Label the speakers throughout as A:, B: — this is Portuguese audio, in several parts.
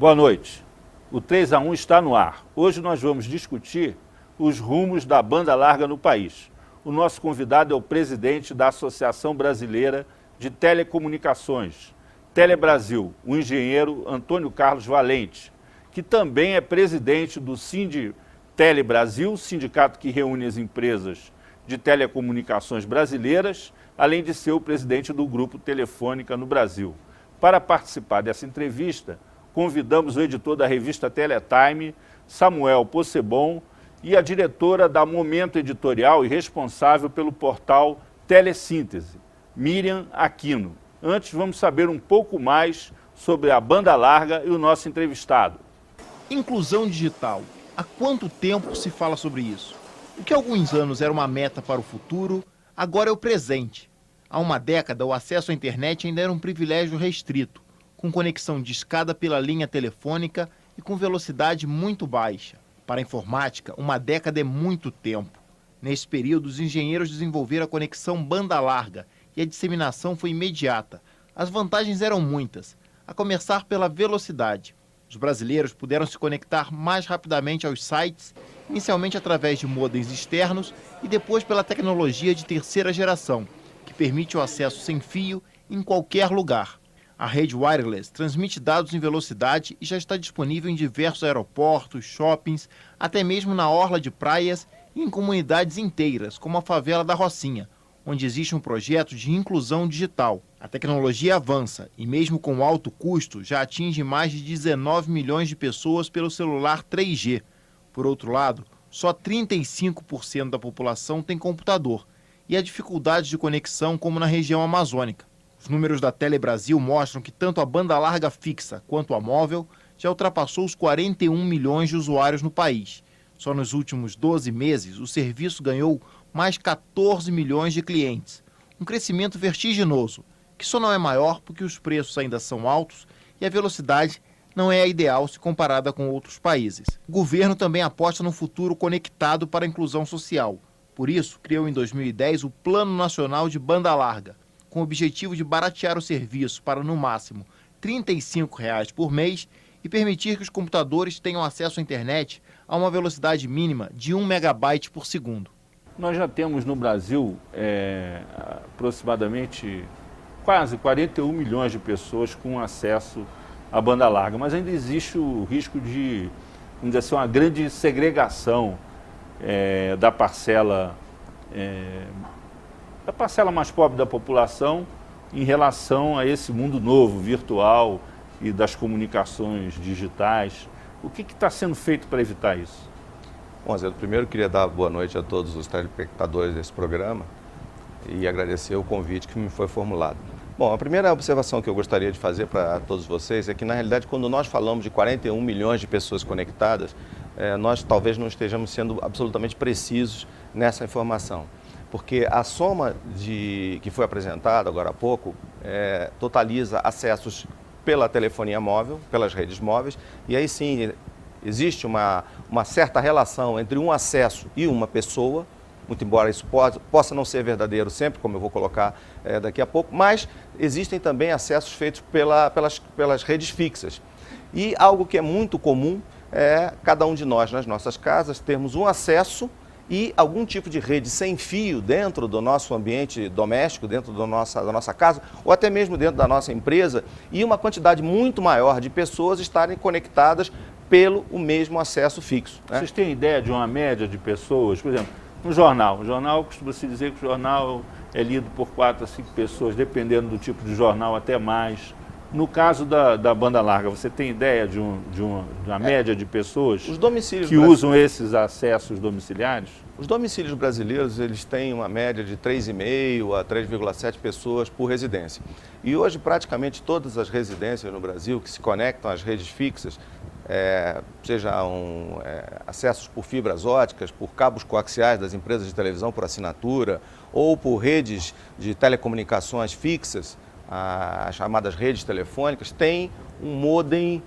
A: Boa noite. O 3 a 1 está no ar. Hoje nós vamos discutir os rumos da banda larga no país. O nosso convidado é o presidente da Associação Brasileira de Telecomunicações, Telebrasil, o engenheiro Antônio Carlos Valente, que também é presidente do Sinditelebrasil, sindicato que reúne as empresas de telecomunicações brasileiras, além de ser o presidente do Grupo Telefônica no Brasil. Para participar dessa entrevista, convidamos o editor da revista Teletime, Samuel Possebon, e a diretora da Momento Editorial e responsável pelo portal Telesíntese, Miriam Aquino. Antes, vamos saber um pouco mais sobre a banda larga e o nosso entrevistado.
B: Inclusão digital. Há quanto tempo se fala sobre isso? O que há alguns anos era uma meta para o futuro, agora é o presente. Há uma década, o acesso à internet ainda era um privilégio restrito, com conexão discada pela linha telefônica e com velocidade muito baixa. Para a informática, uma década é muito tempo. Nesse período, os engenheiros desenvolveram a conexão banda larga e a disseminação foi imediata. As vantagens eram muitas, a começar pela velocidade. Os brasileiros puderam se conectar mais rapidamente aos sites, inicialmente através de modems externos e depois pela tecnologia de terceira geração, que permite o acesso sem fio em qualquer lugar. A rede wireless transmite dados em velocidade e já está disponível em diversos aeroportos, shoppings, até mesmo na orla de praias e em comunidades inteiras, como a favela da Rocinha, onde existe um projeto de inclusão digital. A tecnologia avança e, mesmo com alto custo, já atinge mais de 19 milhões de pessoas pelo celular 3G. Por outro lado, só 35% da população tem computador e há dificuldades de conexão como na região amazônica. Os números da Telebrasil mostram que tanto a banda larga fixa quanto a móvel já ultrapassou os 41 milhões de usuários no país. Só nos últimos 12 meses, o serviço ganhou mais 14 milhões de clientes. Um crescimento vertiginoso, que só não é maior porque os preços ainda são altos e a velocidade não é a ideal se comparada com outros países. O governo também aposta no futuro conectado para a inclusão social. Por isso, criou em 2010 o Plano Nacional de Banda Larga, com o objetivo de baratear o serviço para, no máximo, R$ 35 por mês e permitir que os computadores tenham acesso à internet a uma velocidade mínima de 1 megabyte por segundo.
A: Nós já temos no Brasil aproximadamente quase 41 milhões de pessoas com acesso à banda larga, mas ainda existe o risco de, vamos dizer assim, uma grande segregação da parcela mais pobre da população em relação a esse mundo novo, virtual e das comunicações digitais. O que está sendo feito para evitar isso?
C: Bom, Zé, primeiro queria dar boa noite a todos os telespectadores desse programa e agradecer o convite que me foi formulado. Bom, a primeira observação que eu gostaria de fazer para todos vocês é que, na realidade, quando nós falamos de 41 milhões de pessoas conectadas, nós talvez não estejamos sendo absolutamente precisos nessa informação. Porque a soma que foi apresentada agora há pouco totaliza acessos pela telefonia móvel, pelas redes móveis, e aí sim existe uma certa relação entre um acesso e uma pessoa, muito embora isso possa não ser verdadeiro sempre, como eu vou colocar daqui a pouco, mas existem também acessos feitos pelas redes fixas. E algo que é muito comum é cada um de nós, nas nossas casas, termos um acesso e algum tipo de rede sem fio dentro do nosso ambiente doméstico, dentro da nossa casa, ou até mesmo dentro da nossa empresa, e uma quantidade muito maior de pessoas estarem conectadas pelo o mesmo acesso fixo, né?
A: Vocês têm ideia de uma média de pessoas? Por exemplo, no jornal. O jornal, costuma-se dizer que o jornal é lido por 4 a 5 pessoas, dependendo do tipo de jornal, até mais. No caso da banda larga, você tem ideia de uma média de pessoas que usam esses acessos domiciliares?
C: Os domicílios brasileiros, eles têm uma média de 3,5 a 3,7 pessoas por residência. E hoje, praticamente todas as residências no Brasil que se conectam às redes fixas, sejam acessos por fibras óticas, por cabos coaxiais das empresas de televisão por assinatura, ou por redes de telecomunicações fixas, as chamadas redes telefônicas, têm um modem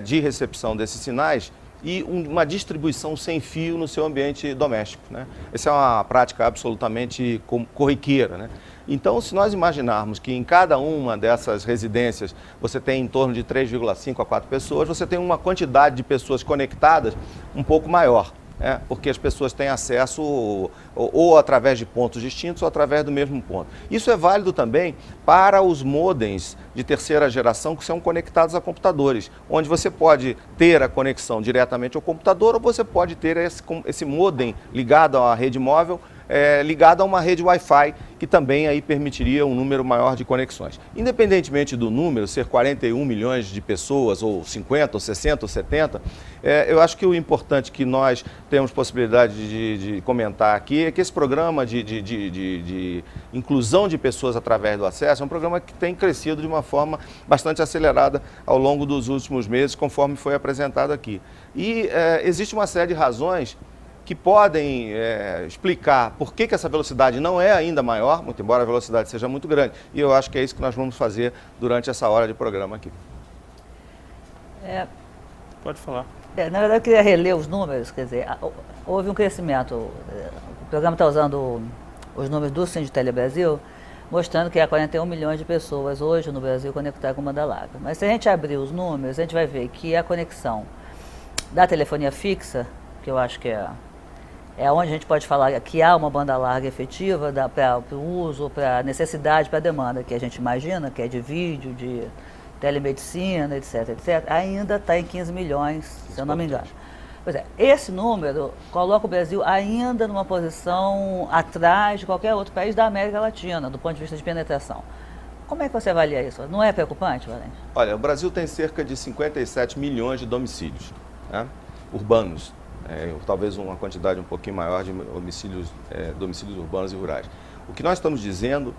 C: de recepção desses sinais e uma distribuição sem fio no seu ambiente doméstico, né? Essa é uma prática absolutamente corriqueira, né? Então, se nós imaginarmos que em cada uma dessas residências você tem em torno de 3,5 a 4 pessoas, você tem uma quantidade de pessoas conectadas um pouco maior, né? Porque as pessoas têm acesso ou através de pontos distintos ou através do mesmo ponto. Isso é válido também para os modems de terceira geração que são conectados a computadores, onde você pode ter a conexão diretamente ao computador ou você pode ter esse modem ligado à rede móvel, ligado a uma rede Wi-Fi, que também aí permitiria um número maior de conexões. Independentemente do número, ser 41 milhões de pessoas, ou 50, ou 60, ou 70, eu acho que o importante que nós temos possibilidade de comentar aqui é que esse programa de inclusão de pessoas através do acesso é um programa que tem crescido de uma forma bastante acelerada ao longo dos últimos meses, conforme foi apresentado aqui. E existe uma série de razões que podem explicar por que essa velocidade não é ainda maior, muito embora a velocidade seja muito grande. E eu acho que é isso que nós vamos fazer durante essa hora de programa aqui.
A: Pode falar.
D: Na verdade, eu queria reler os números, quer dizer, houve um crescimento. O programa está usando os números do Sinditele Brasil, mostrando que há 41 milhões de pessoas hoje no Brasil conectadas com banda larga. Mas se a gente abrir os números, a gente vai ver que a conexão da telefonia fixa, que eu acho que é onde a gente pode falar que há uma banda larga efetiva para o uso, para a necessidade, para a demanda que a gente imagina, que é de vídeo, de telemedicina, etc, etc, ainda está em 15 milhões, se eu não me engano. Pois é, esse número coloca o Brasil ainda numa posição atrás de qualquer outro país da América Latina, do ponto de vista de penetração. Como é que você avalia isso? Não é preocupante, Valente?
C: Olha, o Brasil tem cerca de 57 milhões de domicílios, né, urbanos. Talvez uma quantidade um pouquinho maior de domicílios urbanos e rurais. O que nós estamos dizendo,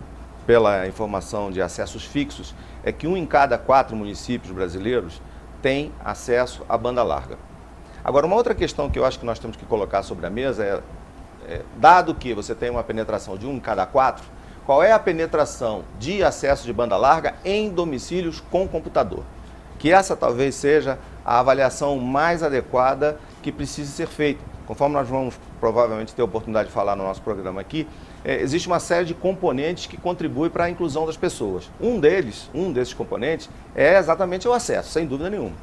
C: pela informação de acessos fixos, é que 1 em cada 4 municípios brasileiros tem acesso à banda larga. Agora, uma outra questão que eu acho que nós temos que colocar sobre a mesa dado que você tem uma penetração de 1 em cada 4, qual é a penetração de acesso de banda larga em domicílios com computador? Que essa talvez seja a avaliação mais adequada que precise ser feita. Conforme nós vamos provavelmente ter a oportunidade de falar no nosso programa aqui, existe uma série de componentes que contribuem para a inclusão das pessoas. Um desses componentes é exatamente o acesso, sem dúvida nenhuma.